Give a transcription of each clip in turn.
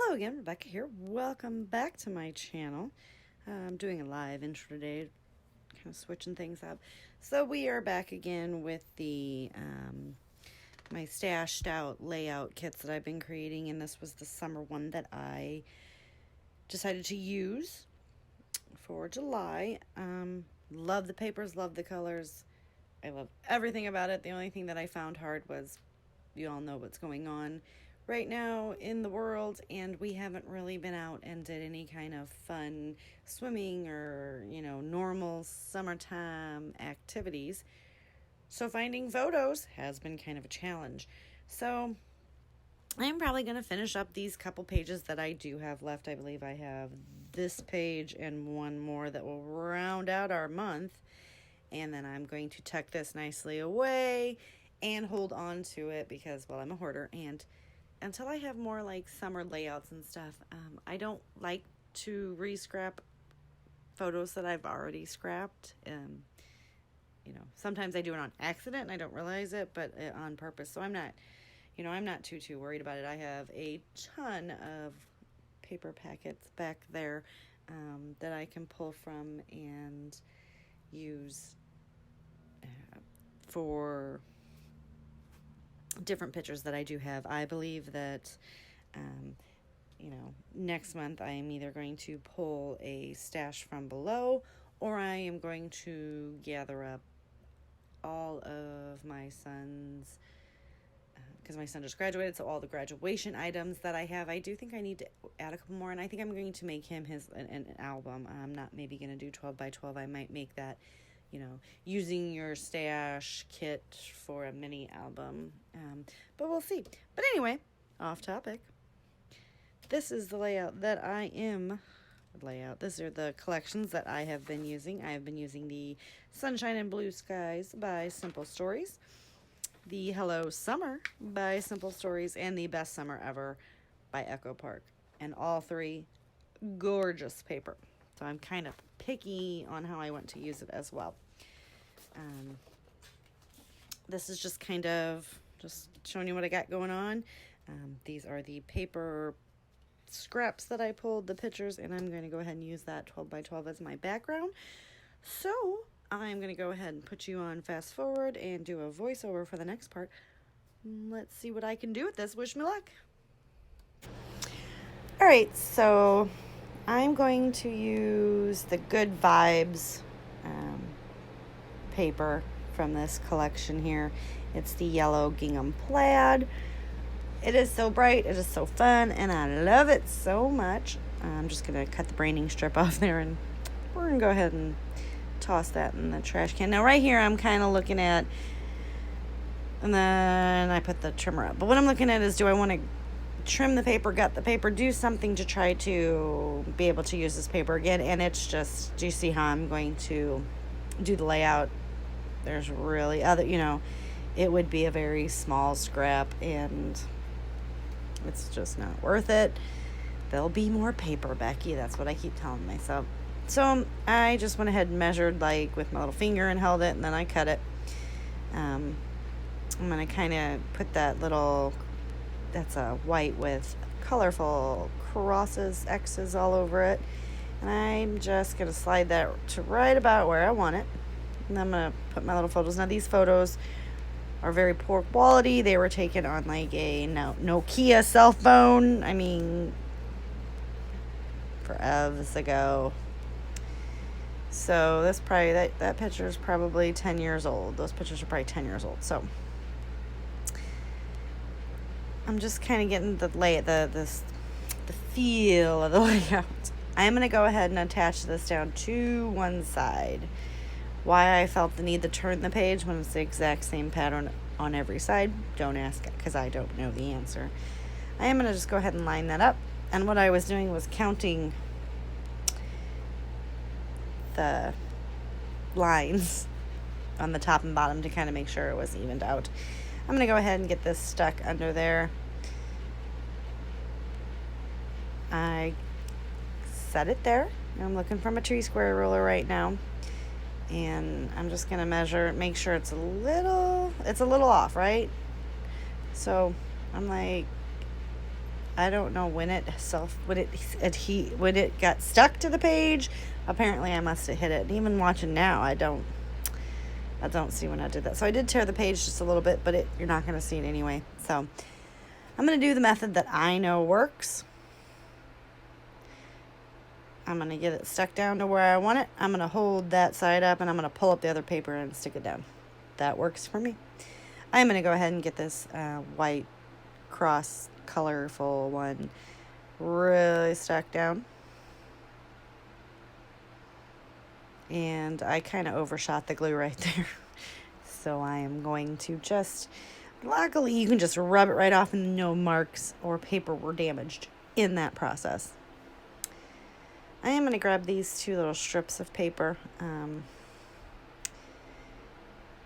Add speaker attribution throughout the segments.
Speaker 1: Hello again, Rebecca here. Welcome back to my channel. I'm doing a live intro today, kind of switching things up. So we are back again with the my stashed out layout kits that I've been creating, and this was the summer one that I decided to use for July. Love the papers, love the colors. I love everything about it. The only thing that I found hard was, you all know what's going on right now in the world, and we haven't really been out and did any kind of fun swimming or, normal summertime activities. So finding photos has been kind of a challenge. So I'm probably going to finish up these couple pages that I do have left. I believe I have this page and one more that will round out our month. And then I'm going to tuck this nicely away and hold on to it because, well, I'm a hoarder, and until I have more like summer layouts and stuff, I don't like to re-scrap photos that I've already scrapped. Sometimes I do it on accident and I don't realize it, but on purpose. So I'm not too worried about it. I have a ton of paper packets back there that I can pull from and use for different pictures that I do have. I believe that, next month I am either going to pull a stash from below, or I am going to gather up all of my son's, because my son just graduated, so all the graduation items that I have. I do think I need to add a couple more, and I think I'm going to make him an album. I'm not maybe going to do 12 by 12. I might make that, using your stash kit for a mini album. But we'll see. But anyway, off topic. This is the layout that I am. These are the collections that I have been using. I have been using the Sunshine and Blue Skies by Simple Stories, the Hello Summer by Simple Stories, and the Best Summer Ever by Echo Park. And all three gorgeous paper. So I'm kind of picky on how I want to use it as well. This is just kind of just showing you what I got going on. These are the paper scraps that I pulled, the pictures, and I'm going to go ahead and use that 12 by 12 as my background. So I'm going to go ahead and put you on fast forward and do a voiceover for the next part. Let's see what I can do with this. Wish me luck. All right, so I'm going to use the Good Vibes paper from this collection here. It's the yellow gingham plaid. It is so bright, it is so fun, and I love it so much. I'm just going to cut the braining strip off there, and we're going to go ahead and toss that in the trash can. Now right here I'm kind of looking at, and then I put the trimmer up, but what I'm looking at is, do I want to trim the paper, gut the paper, do something to try to be able to use this paper again? And it's just, do you see how I'm going to do the layout? There's really it would be a very small scrap, and it's just not worth it. There'll be more paper, Becky. That's what I keep telling myself. So I just went ahead and measured with my little finger and held it, and then I cut it. I'm going to kind of put that little, that's a white with colorful crosses, X's all over it. And I'm just going to slide that to right about where I want it. And I'm going to put my little photos. Now these photos are very poor quality. They were taken on a Nokia cell phone. I mean, forever ago. So this probably, that picture is probably 10 years old. Those pictures are probably 10 years old. So I'm just kind of getting the feel of the layout. I'm going to go ahead and attach this down to one side. Why I felt the need to turn the page when it's the exact same pattern on every side, don't ask, because I don't know the answer. I am going to just go ahead and line that up. And what I was doing was counting the lines on the top and bottom to kind of make sure it was evened out. I'm going to go ahead and get this stuck under there. I set it there. I'm looking for my tree square ruler right now. And I'm just going to measure, make sure it's a little off, right? So I'm like, I don't know when it got stuck to the page. Apparently I must have hit it. And even watching now, I don't see when I did that. So I did tear the page just a little bit, but you're not going to see it anyway. So I'm going to do the method that I know works. I'm going to get it stuck down to where I want it. I'm going to hold that side up, and I'm going to pull up the other paper and stick it down. That works for me. I'm going to go ahead and get this white cross colorful one really stuck down. And I kind of overshot the glue right there. So I am going to luckily you can just rub it right off and no marks or paper were damaged in that process. I am going to grab these 2 little strips of paper.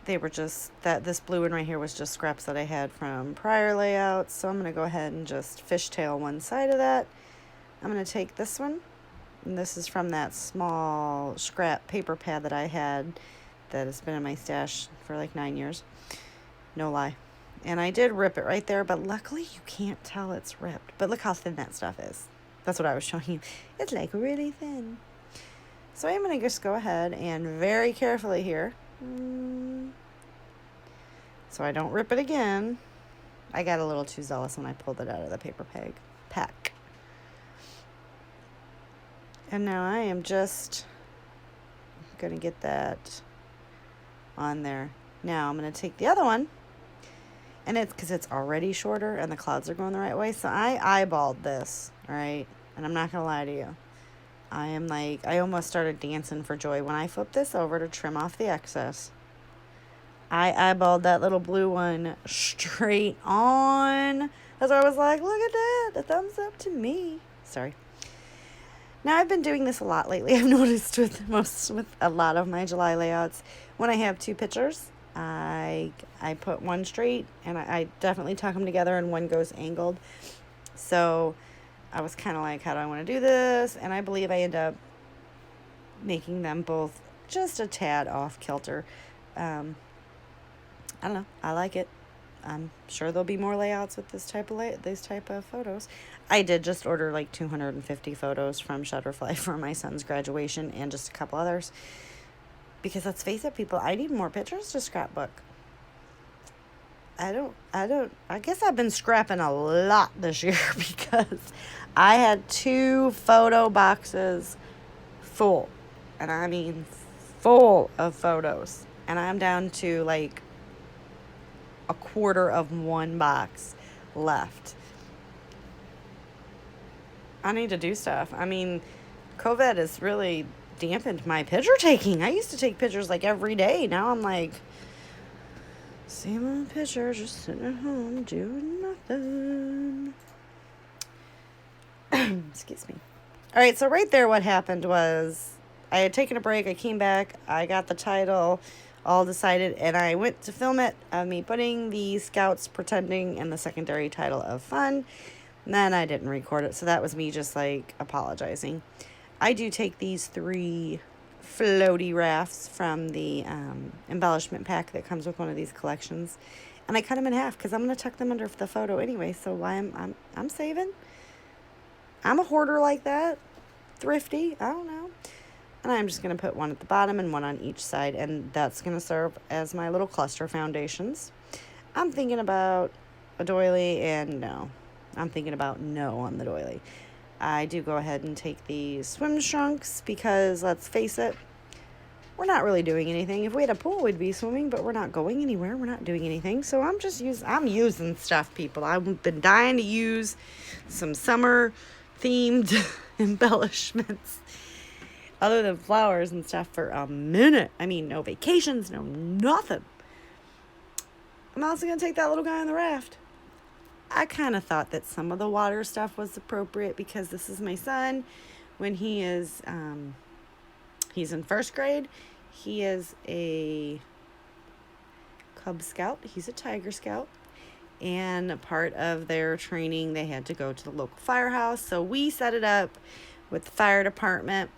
Speaker 1: They were this blue one right here was just scraps that I had from prior layouts. So I'm going to go ahead and just fishtail one side of that. I'm going to take this one, and this is from that small scrap paper pad that I had that has been in my stash for like 9 years. No lie. And I did rip it right there, but luckily you can't tell it's ripped. But look how thin that stuff is. That's what I was showing you. It's like really thin. So I'm going to just go ahead and very carefully here, so I don't rip it again. I got a little too zealous when I pulled it out of the paper pack. And now I am just going to get that on there. Now I'm going to take the other one, and it's because it's already shorter and the clouds are going the right way. So I eyeballed this, all right? And I'm not going to lie to you. I almost started dancing for joy when I flipped this over to trim off the excess. I eyeballed that little blue one straight on. That's why I was like, look at that. The thumbs up to me. Sorry. Now, I've been doing this a lot lately. I've noticed with a lot of my July layouts, when I have 2 pictures, I put one straight, and I definitely tuck them together, and one goes angled. So I was kind of like, how do I want to do this? And I believe I end up making them both just a tad off kilter. I don't know. I like it. I'm sure there'll be more layouts with this type of photos. I did just order like 250 photos from Shutterfly for my son's graduation and just a couple others. Because let's face it, people, I need more pictures to scrapbook. I guess I've been scrapping a lot this year because I had 2 photo boxes full. And I mean full of photos. And I'm down to like a quarter of one box left. I need to do stuff. I mean, COVID has really dampened my picture taking. I used to take pictures like every day. Now I'm like, same old picture, just sitting at home doing nothing. Excuse me. All right, so right there what happened was I had taken a break. I came back. I got the title all decided, and I went to film it of me putting the Scouts Pretending and the secondary title of Fun. And then I didn't record it, so that was me just like apologizing. I do take these 3 floaty rafts from the embellishment pack that comes with one of these collections, and I cut them in half because I'm going to tuck them under the photo anyway. So why I'm saving. I'm a hoarder like that, thrifty. I don't know. And I'm just going to put one at the bottom and one on each side, and that's going to serve as my little cluster foundations. I'm thinking about a doily, and no. I'm thinking about no on the doily. I do go ahead and take the swim trunks because, let's face it, we're not really doing anything. If we had a pool, we'd be swimming, but we're not going anywhere. We're not doing anything. So I'm using stuff, people. I've been dying to use some summer-themed embellishments other than flowers and stuff for a minute. I mean, no vacations, no nothing. I'm also going to take that little guy on the raft. I kind of thought that some of the water stuff was appropriate because this is my son. When he is, he's in 1st grade. He is a Cub Scout. He's a Tiger Scout. And part of their training, they had to go to the local firehouse. So we set it up with the fire department.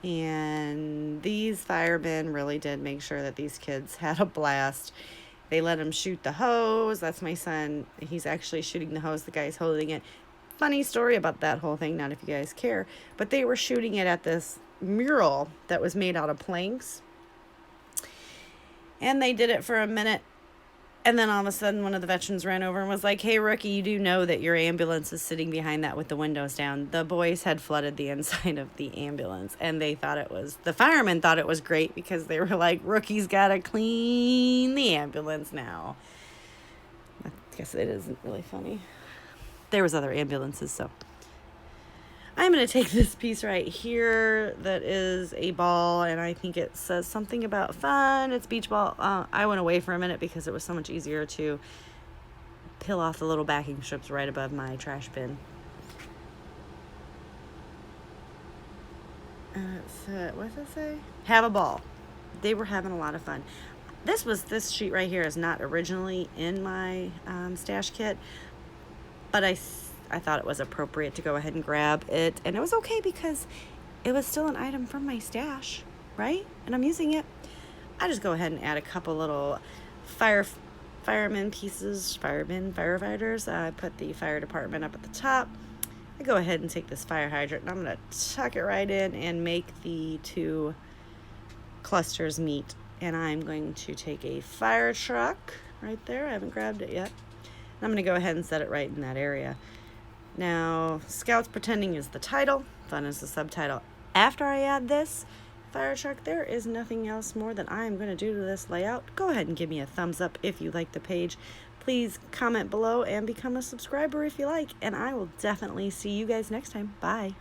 Speaker 1: And these firemen really did make sure that these kids had a blast. They let him shoot the hose. That's my son. He's actually shooting the hose. The guy's holding it. funny story about that whole thing, not if you guys care, but they were shooting it at this mural that was made out of planks. And they did it for a minute. And then all of a sudden, one of the veterans ran over and was like, "Hey, rookie, you do know that your ambulance is sitting behind that with the windows down." The boys had flooded the inside of the ambulance, and they thought it was, the firemen thought it was great because they were like, "Rookie's got to clean the ambulance now." I guess it isn't really funny. There was other ambulances, so. I'm going to take this piece right here that is a ball, and I think it says something about fun. It's beach ball. I went away for a minute because it was so much easier to peel off the little backing strips right above my trash bin. What does it say? Have a ball. They were having a lot of fun. This sheet right here is not originally in my stash kit, but I thought it was appropriate to go ahead and grab it. And it was okay because it was still an item from my stash, right? And I'm using it. I just go ahead and add a couple little fireman pieces, firefighters. I put the fire department up at the top. I go ahead and take this fire hydrant, and I'm going to tuck it right in and make the two clusters meet. And I'm going to take a fire truck right there. I haven't grabbed it yet. And I'm going to go ahead and set it right in that area. Now, Scouts Pretending is the title, Fun is the subtitle. After I add this fire truck, there is nothing else more that I am going to do to this layout. Go ahead and give me a thumbs up if you like the page. Please comment below and become a subscriber if you like, and I will definitely see you guys next time. Bye.